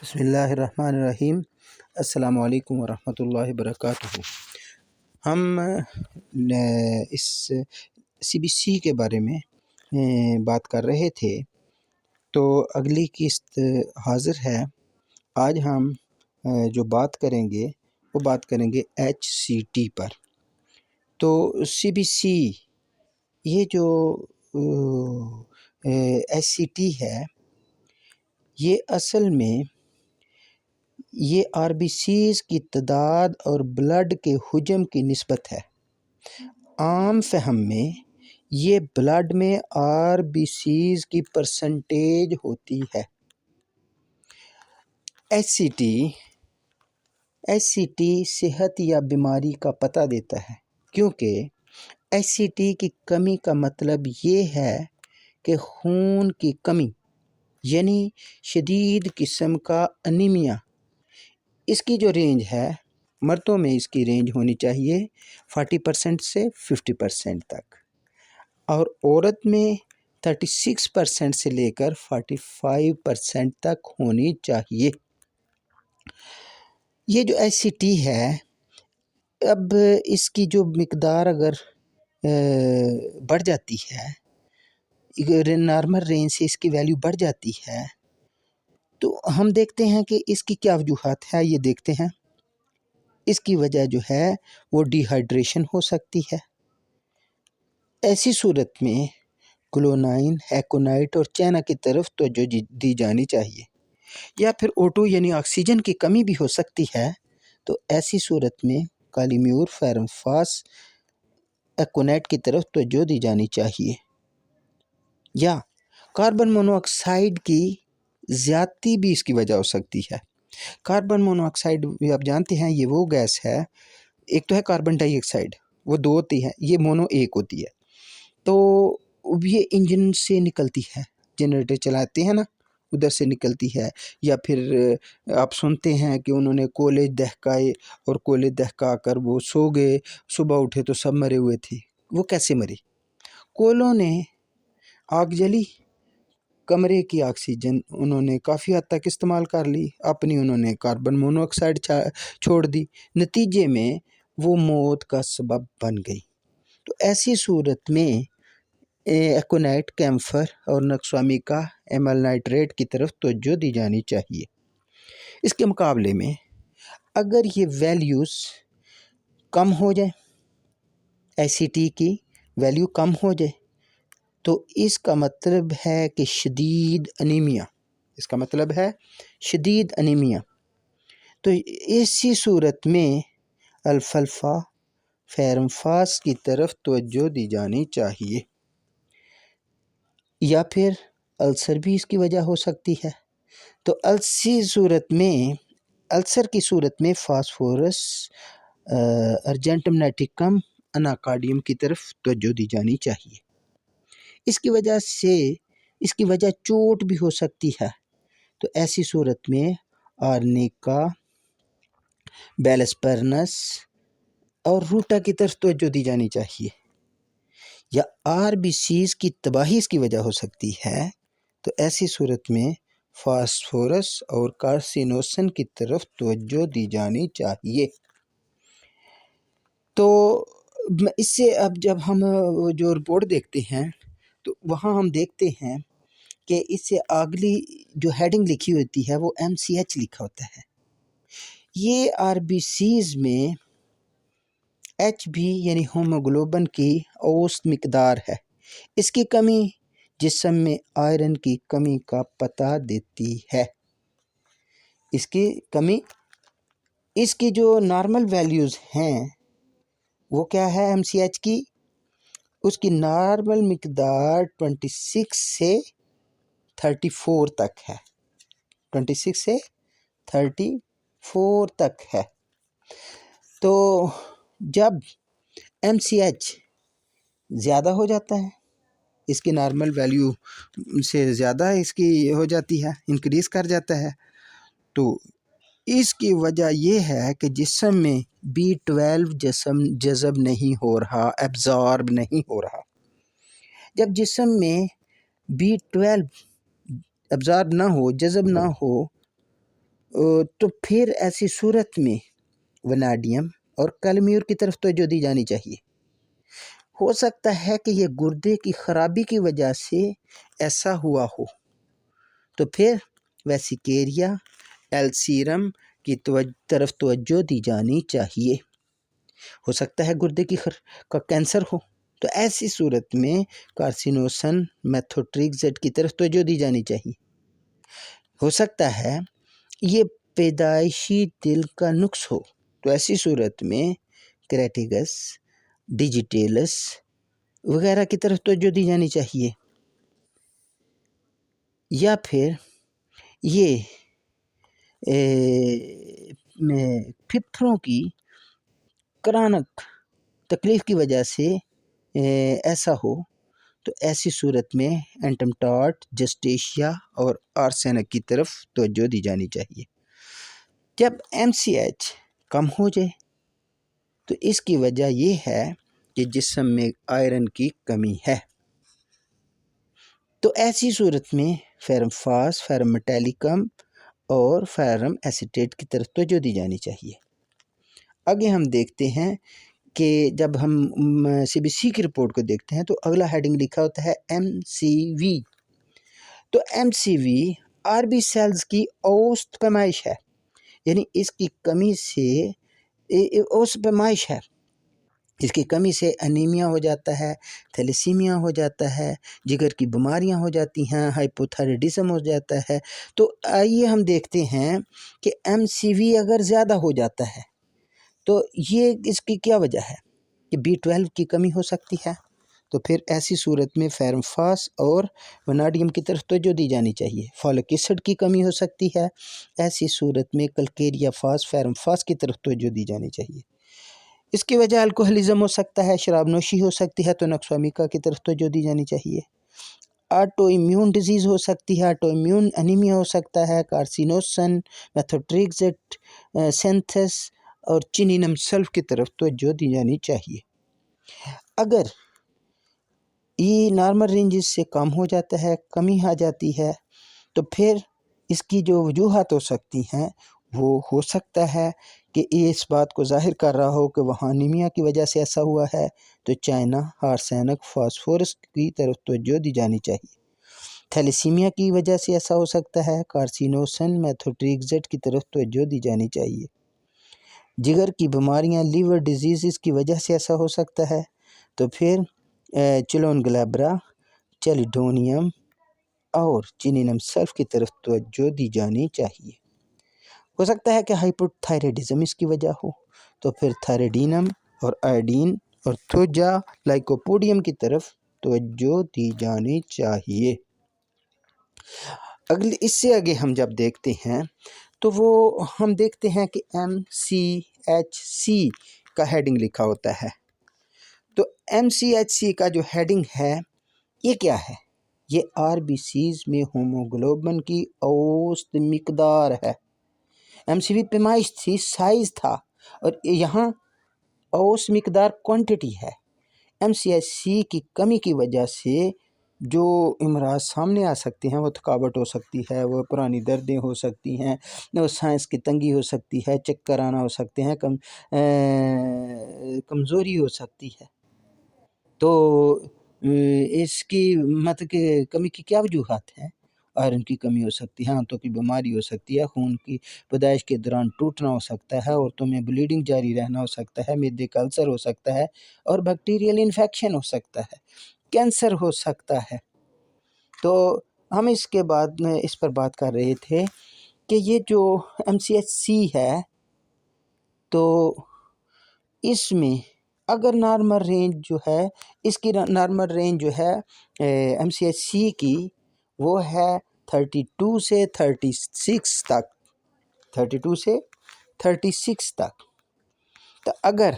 بسم اللہ الرحمن الرحیم۔ السلام علیکم ورحمۃ اللہ وبرکاتہ۔ ہم اس CBC کے بارے میں بات کر رہے تھے، تو اگلی قسط حاضر ہے۔ آج ہم جو بات کریں گے وہ بات کریں گے HCT پر۔ تو CBC یہ جو HCT ہے، یہ اصل میں یہ RBCs کی تعداد اور بلڈ کے حجم کی نسبت ہے۔ عام فہم میں یہ بلڈ میں RBCs کی پرسنٹیج ہوتی ہے۔ HCT صحت یا بیماری کا پتہ دیتا ہے، کیونکہ HCT کی کمی کا مطلب یہ ہے کہ خون کی کمی، یعنی شدید قسم کا انیمیا۔ اس کی جو رینج ہے، مردوں میں اس کی رینج ہونی چاہیے 40% سے 50% تک، اور عورت میں 36% سے لے کر 45% تک ہونی چاہیے۔ یہ جو HCT ہے، اب اس کی جو مقدار اگر بڑھ جاتی ہے، نارمل رینج سے اس کی ویلیو بڑھ جاتی ہے، تو ہم دیکھتے ہیں کہ اس کی کیا وجوہات ہے۔ یہ دیکھتے ہیں، اس کی وجہ جو ہے وہ ڈی ہائیڈریشن ہو سکتی ہے۔ ایسی صورت میں کلونائن، ایکونائٹ اور چینا کی طرف توجہ دی جانی چاہیے، یا پھر O2 یعنی آکسیجن کی کمی بھی ہو سکتی ہے۔ تو ایسی صورت میں کالیمیور، فیرمفاس، ایکونائٹ کی طرف توجہ دی جانی چاہیے، یا کاربن مونو آکسائڈ کی زیادتی بھی اس کی وجہ ہو سکتی ہے۔ کاربن مونو آکسائڈ آپ جانتے ہیں، یہ وہ گیس ہے، ایک تو ہے کاربن ڈائی آکسائڈ، وہ دو ہوتی ہے، یہ مونو ایک ہوتی ہے۔ تو یہ انجن سے نکلتی ہے، جنریٹر چلاتے ہیں نا، ادھر سے نکلتی ہے۔ یا پھر آپ سنتے ہیں کہ انہوں نے کولے دہکائے اور کولے دہکا کر وہ سو گئے، صبح اٹھے تو سب مرے ہوئے تھے۔ وہ کیسے مرے؟ کولوں نے آگ جلی، کمرے کی آکسیجن انہوں نے کافی حد تک استعمال کر لی، اپنی انہوں نے کاربن مونو آکسائڈ چھوڑ دی، نتیجے میں وہ موت کا سبب بن گئی۔ تو ایسی صورت میں ایکونائٹ، کیمفر اور نقصامیکا ایمل نائٹریٹ کی طرف توجہ دی جانی چاہیے۔ اس کے مقابلے میں اگر یہ ویلیوز کم ہو جائے، HCT کی ویلیو کم ہو جائے، تو اس کا مطلب ہے کہ شدید انیمیا، اس کا مطلب ہے شدید انیمیا۔ تو اسی صورت میں الفلفا، فیرمفاس کی طرف توجہ دی جانی چاہیے، یا پھر السر بھی اس کی وجہ ہو سکتی ہے۔ تو السر کی صورت میں فاسفورس، ارجنٹم اناکارڈیم کی طرف توجہ دی جانی چاہیے۔ اس کی وجہ چوٹ بھی ہو سکتی ہے۔ تو ایسی صورت میں آرنیکا، بیلسپرنس اور روٹا کی طرف توجہ دی جانی چاہیے۔ یا RBCs کی تباہی اس کی وجہ ہو سکتی ہے، تو ایسی صورت میں فاسفورس اور کارسینوسن کی طرف توجہ دی جانی چاہیے۔ تو اس سے اب جب ہم جو رپورٹ دیکھتے ہیں، تو وہاں ہم دیکھتے ہیں کہ اس سے اگلی جو ہیڈنگ لکھی ہوتی ہے وہ MCH لکھا ہوتا ہے۔ یہ RBCs میں HB یعنی ہوموگلوبن کی اوسط مقدار ہے۔ اس کی کمی جسم میں آئرن کی کمی کا پتہ دیتی ہے۔ اس کی جو نارمل ویلیوز ہیں وہ کیا ہے MCH کی؟ اس کی نارمل مقدار 26 سے 34 تک ہے، 26 سے 34 تک ہے۔ تو جب MCH زیادہ ہو جاتا ہے، اس کی نارمل ویلیو سے زیادہ اس کی ہو جاتی ہے، انکریز کر جاتا ہے، تو اس کی وجہ یہ ہے کہ جسم میں B12 جذب نہیں ہو رہا، ایبزارب نہیں ہو رہا۔ جب جسم میں B12 ایبزارب نہ ہو، جذب نہ ہو، تو پھر ایسی صورت میں وناڈیم اور کلمیور کی طرف توجہ دی جانی چاہیے۔ ہو سکتا ہے کہ یہ گردے کی خرابی کی وجہ سے ایسا ہوا ہو، تو پھر ویسیکیریا ایلسیرم کی طرف توجہ دی جانی چاہیے۔ ہو سکتا ہے گردے کا کینسر ہو، تو ایسی صورت میں کارسینوسن میتھوٹریکزیٹ کی طرف توجہ دی جانی چاہیے۔ ہو سکتا ہے یہ پیدائشی دل کا نقص ہو، تو ایسی صورت میں کریٹیگس ڈیجیٹیلس وغیرہ کی طرف توجہ دی جانی چاہیے۔ یا پھر یہ پھپھڑوں کی کرانک تکلیف کی وجہ سے ایسا ہو، تو ایسی صورت میں انٹمٹاٹ جسٹیشیا اور آرسینک کی طرف توجہ دی جانی چاہیے۔ جب MCH کم ہو جائے تو اس کی وجہ یہ ہے کہ جسم میں آئرن کی کمی ہے، تو ایسی صورت میں فیرم فاس، فیرم میٹیلکم اور فیرم ایسیٹیٹ کی طرف توجہ دی جانی چاہیے۔ آگے ہم دیکھتے ہیں کہ جب ہم CBC کی رپورٹ کو دیکھتے ہیں تو اگلا ہیڈنگ لکھا ہوتا ہے MCV۔ تو MCV RB سیلز کی اوسط پیمائش ہے، یعنی اس کی کمی سے اوسط پیمائش ہے، اس کی کمی سے انیمیا ہو جاتا ہے، تھیلیسیمیا ہو جاتا ہے، جگر کی بیماریاں ہو جاتی ہیں، ہائپوتھائرائڈزم ہو جاتا ہے۔ تو آئیے ہم دیکھتے ہیں کہ MCV اگر زیادہ ہو جاتا ہے تو یہ اس کی کیا وجہ ہے کہ B12 کی کمی ہو سکتی ہے، تو پھر ایسی صورت میں فیرم فاس اور وناڈیم کی طرف توجہ دی جانی چاہیے۔ فولک ایسڈ کی کمی ہو سکتی ہے، ایسی صورت میں کلکیریا فاس، فیرم فاس کی طرف توجہ دی جانی چاہیے۔ اس کی وجہ الکوہلزم ہو سکتا ہے، شراب نوشی ہو سکتی ہے، تو نقص امیکا کی طرف توجہ دی جانی چاہیے۔ آٹو امیون ڈیزیز ہو سکتی ہے، آٹو امیون انیمیا ہو سکتا ہے، کارسینوسن میتھوٹریکزیٹ سینتھس اور چینینم سلف کی طرف توجہ دی جانی چاہیے۔ اگر یہ نارمل رینجز سے کم ہو جاتا ہے، کمی آ جاتی ہے، تو پھر اس کی جو وجوہات ہو سکتی ہیں وہ ہو سکتا ہے کہ یہ اس بات کو ظاہر کر رہا ہو کہ وہاں انیمیا کی وجہ سے ایسا ہوا ہے، تو چائنا آرسینک فاسفورس کی طرف توجہ دی جانی چاہیے۔ تھیلیسیمیا کی وجہ سے ایسا ہو سکتا ہے، کارسینوسن میتھوٹریکزیٹ کی طرف توجہ دی جانی چاہیے۔ جگر کی بیماریاں، لیور ڈیزیز کی وجہ سے ایسا ہو سکتا ہے، تو پھر چلون گلیبرا، چیلیڈونیم اور چینینم سلف کی طرف توجہ دی جانی چاہیے۔ ہو سکتا ہے کہ ہائپوتھائرائڈزم اس کی وجہ ہو، تو پھر تھائرائڈینم اور آئوڈین اور تھوجا لائکوپوڈیم کی طرف توجہ دی جانی چاہیے۔ اس سے آگے ہم جب دیکھتے ہیں تو وہ ہم دیکھتے ہیں کہ MCHC کا ہیڈنگ لکھا ہوتا ہے۔ تو MCHC کا جو ہیڈنگ ہے یہ کیا ہے؟ یہ RBCs میں ہوموگلوبن کی اوسط مقدار ہے۔ MCV پیمائش تھی، سائز تھا، اور یہاں اوسط مقدار کوانٹٹی ہے۔ MCHC کی کمی کی وجہ سے جو امراض سامنے آ سکتے ہیں، وہ تھکاوٹ ہو سکتی ہے، وہ پرانی دردیں ہو سکتی ہیں، وہ سائنس کی تنگی ہو سکتی ہے، چکر آنا ہو سکتے ہیں، کمزوری ہو سکتی ہے۔ تو اس کی مطلب کہ کمی کی کیا وجوہات ہیں؟ آئرن کی کمی ہو سکتی ہے، آنتوں کی بیماری ہو سکتی ہے، خون کی پیدائش کے دوران ٹوٹنا ہو سکتا ہے، عورتوں میں بلیڈنگ جاری رہنا ہو سکتا ہے، معدے کا السر ہو سکتا ہے، اور بیکٹیریل انفیکشن ہو سکتا ہے، کینسر ہو سکتا ہے۔ تو ہم اس کے بعد میں اس پر بات کر رہے تھے کہ یہ جو MCHC ہے تو اس میں اگر نارمل رینج جو ہے، اس کی نارمل رینج جو ہے MCHC کی وہ ہے 32 سے 36 تک، 32 سے 36 تک۔ تو اگر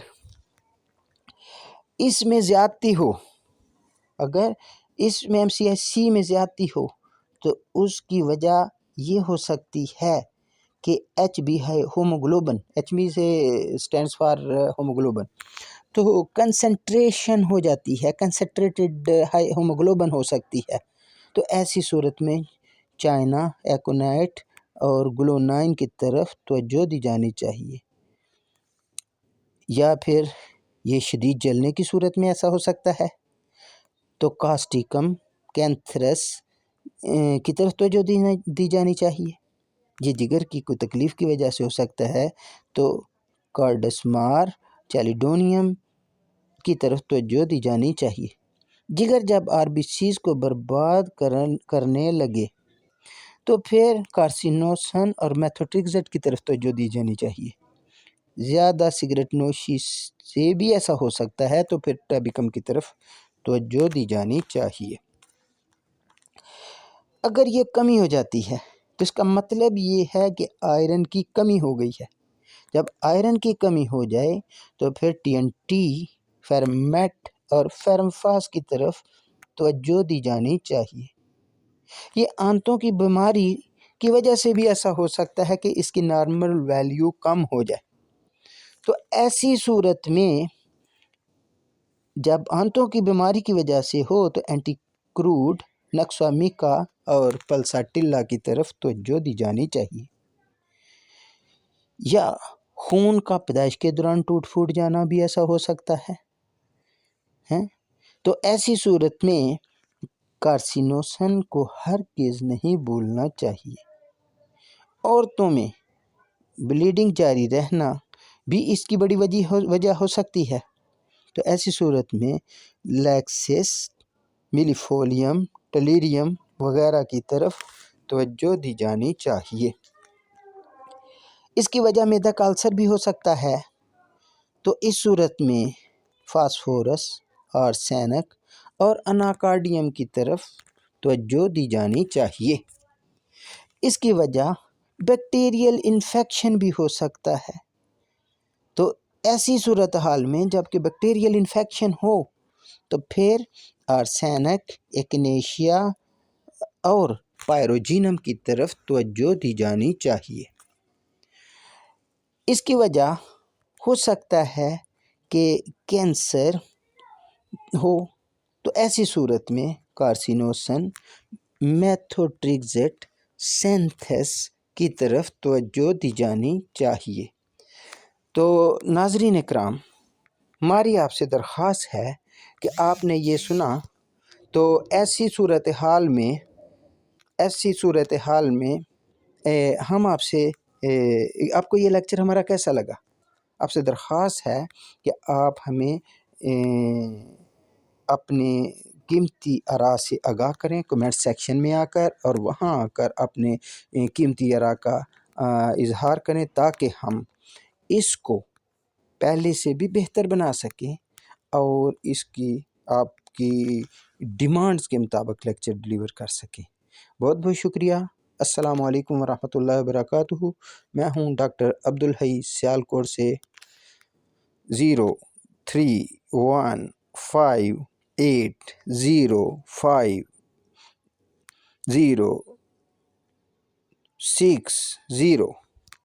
اس میں زیادتی ہو، اگر اس میں MCHC میں زیادتی ہو تو اس کی وجہ یہ ہو سکتی ہے کہ HB ہے ہوموگلوبن، HB سے اسٹینڈس فار ہوموگلوبن، تو کنسنٹریشن ہو جاتی ہے، کنسنٹریٹڈ ہائی ہوموگلوبن ہو سکتی ہے۔ تو ایسی صورت میں چائنا ایکونائٹ اور گلو 9 کی طرف توجہ دی جانی چاہیے، یا پھر یہ شدید جلنے کی صورت میں ایسا ہو سکتا ہے تو کاسٹیکم کینتھرس کی طرف توجہ دی جانی چاہیے۔ یہ جگر کی کوئی تکلیف کی وجہ سے ہو سکتا ہے تو کارڈسمار چیلیڈونیم کی طرف توجہ دی جانی چاہیے۔ جگر جب آر بی سیز کو برباد کرنے لگے تو پھر کارسینوسن اور میتھوٹریکزٹ کی طرف توجہ دی جانی چاہیے۔ زیادہ سگریٹ نوشی سے بھی ایسا ہو سکتا ہے تو پھر ٹیبیکم کی طرف توجہ دی جانی چاہیے۔ اگر یہ کمی ہو جاتی ہے تو اس کا مطلب یہ ہے کہ آئرن کی کمی ہو گئی ہے۔ جب آئرن کی کمی ہو جائے تو پھر ٹی این ٹی، فیرمیٹ اور فیرمفاس کی طرف توجہ دی جانی چاہیے۔ یہ آنتوں کی بیماری کی وجہ سے بھی ایسا ہو سکتا ہے کہ اس کی نارمل ویلیو کم ہو جائے، تو ایسی صورت میں جب آنتوں کی بیماری کی وجہ سے ہو تو اینٹی کروڈ، نکسوامیکا اور پلساٹیلا کی طرف توجہ دی جانی چاہیے۔ یا خون کا پیدائش کے دوران ٹوٹ پھوٹ جانا بھی ایسا ہو سکتا ہے، تو ایسی صورت میں کارسینوسن کو ہرگز نہیں بھولنا چاہیے۔ عورتوں میں بلیڈنگ جاری رہنا بھی اس کی بڑی وجہ ہو سکتی ہے، تو ایسی صورت میں لیکسس، میلیفولیم، ٹلیریم وغیرہ کی طرف توجہ دی جانی چاہیے۔ اس کی وجہ معدہ کا السر بھی ہو سکتا ہے، تو اس صورت میں فاسفورس، آرسینک اور اناکارڈیم کی طرف توجہ دی جانی چاہیے۔ اس کی وجہ بیکٹیریل انفیکشن بھی ہو سکتا ہے، تو ایسی صورتحال میں جب کہ بیکٹیریل انفیکشن ہو تو پھر آرسینک، ایکنیشیا اور پائروجینم کی طرف توجہ دی جانی چاہیے۔ اس کی وجہ ہو سکتا ہے کہ کینسر ہو، تو ایسی صورت میں کارسینوسن، میتھوٹریکزٹ، سینتھس کی طرف توجہ دی جانی چاہیے۔ تو ناظرین اکرام، ہماری آپ سے درخواست ہے کہ آپ نے یہ سنا تو ایسی صورتحال میں ہم آپ کو یہ لیکچر ہمارا کیسا لگا؟ آپ سے درخواست ہے کہ آپ ہمیں اپنے قیمتی آراء سے آگاہ کریں کمنٹ سیکشن میں آ کر، اور وہاں آ کر اپنے قیمتی آراء کا اظہار کریں تاکہ ہم اس کو پہلے سے بھی بہتر بنا سکیں اور اس کی آپ کی ڈیمانڈز کے مطابق لیکچر ڈیلیور کر سکیں۔ بہت بہت شکریہ۔ السلام علیکم ورحمۃ اللہ وبرکاتہ۔ میں ہوں ڈاکٹر عبدالحی سیالکوٹ سے 0315805060